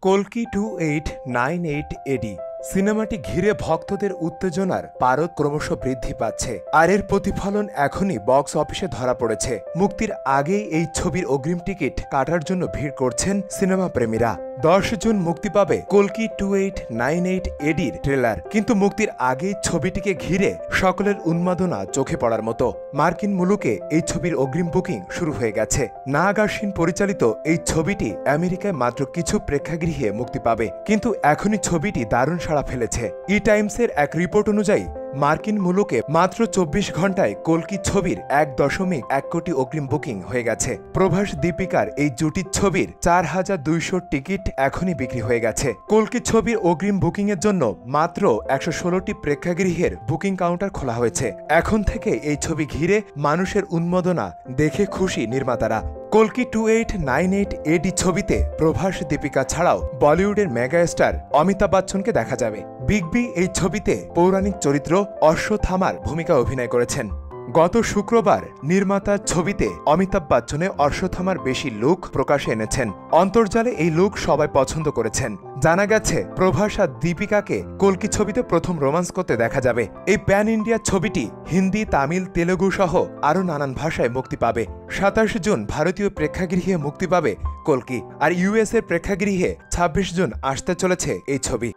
কল্কি 2898 এডি সিনেমাটি ঘিরে ভক্তদের উত্তেজনার পারদ ক্রমশ বৃদ্ধি পাচ্ছে, আর এর প্রতিফলন এখনই বক্স অফিসে ধরা পড়েছে। মুক্তির আগেই এই ছবির অগ্রিম টিকিট কাটার জন্য ভিড় করছেন সিনেমা প্রেমীরা। 10 জুন মুক্তি পাবে কল্কি 2898 এডির ট্রেলার, কিন্তু মুক্তির আগেই ছবিটিকে ঘিরে সকলের উন্মাদনা চোখে পড়ার মতো। মার্কিন মুলুকে এই ছবির অগ্রিম বুকিং শুরু হয়ে গেছে। নাগ আশ্বিন পরিচালিত এই ছবিটি আমেরিকায় মাত্র কিছু প্রেক্ষাগৃহে মুক্তি পাবে, কিন্তু এখনই ছবিটি দারুণ সাড়া ফেলেছে। ই টাইমসের এক রিপোর্ট অনুযায়ী মার্কিন মুলুকে মাত্র 24 ঘন্টায় কল্কি ছবির 1.1 কোটি অগ্রিম বুকিং হয়ে গেছে। প্রভাস দীপিকার এই জুটির ছবির 4200 টিকিট এখনই বিক্রি হয়ে গেছে। কল্কি ছবির অগ্রিম বুকিংয়ের জন্য মাত্র 116টি প্রেক্ষাগৃহের বুকিং কাউন্টার খোলা হয়েছে। এখন থেকে এই ছবি ঘিরে মানুষের উন্মাদনা দেখে খুশি নির্মাতারা। কল্কি 2898 এডি ছবিতে প্রভাস দীপিকা ছাড়াও বলিউডের মেগা স্টার অমিতাভ বচ্চনকে দেখা যাবে। বিগ বি এই ছবিতে পৌরাণিক চরিত্র অশ্বত্থামার ভূমিকা অভিনয় করেছেন। গত শুক্রবার নির্মাতার ছবিতে অমিতাভ বচ্চনে অশ্বত্থামার বেশি লুক প্রকাশে এনেছেন। অন্তর্জালে এই লুক সবাই পছন্দ করেছেন। জানা গেছে প্রভাস আর দীপিকাকে কল্কি ছবিতে প্রথম রোমান্স করতে দেখা যাবে। এই প্যান ইন্ডিয়া ছবিটি হিন্দি, তামিল, তেলেগু সহ আরও নানান ভাষায় মুক্তি পাবে। 27 জুন ভারতীয় প্রেক্ষাগৃহে মুক্তি পাবে কল্কি, আর ইউএস এর প্রেক্ষাগৃহে 26 জুন আসতে চলেছে এই ছবি।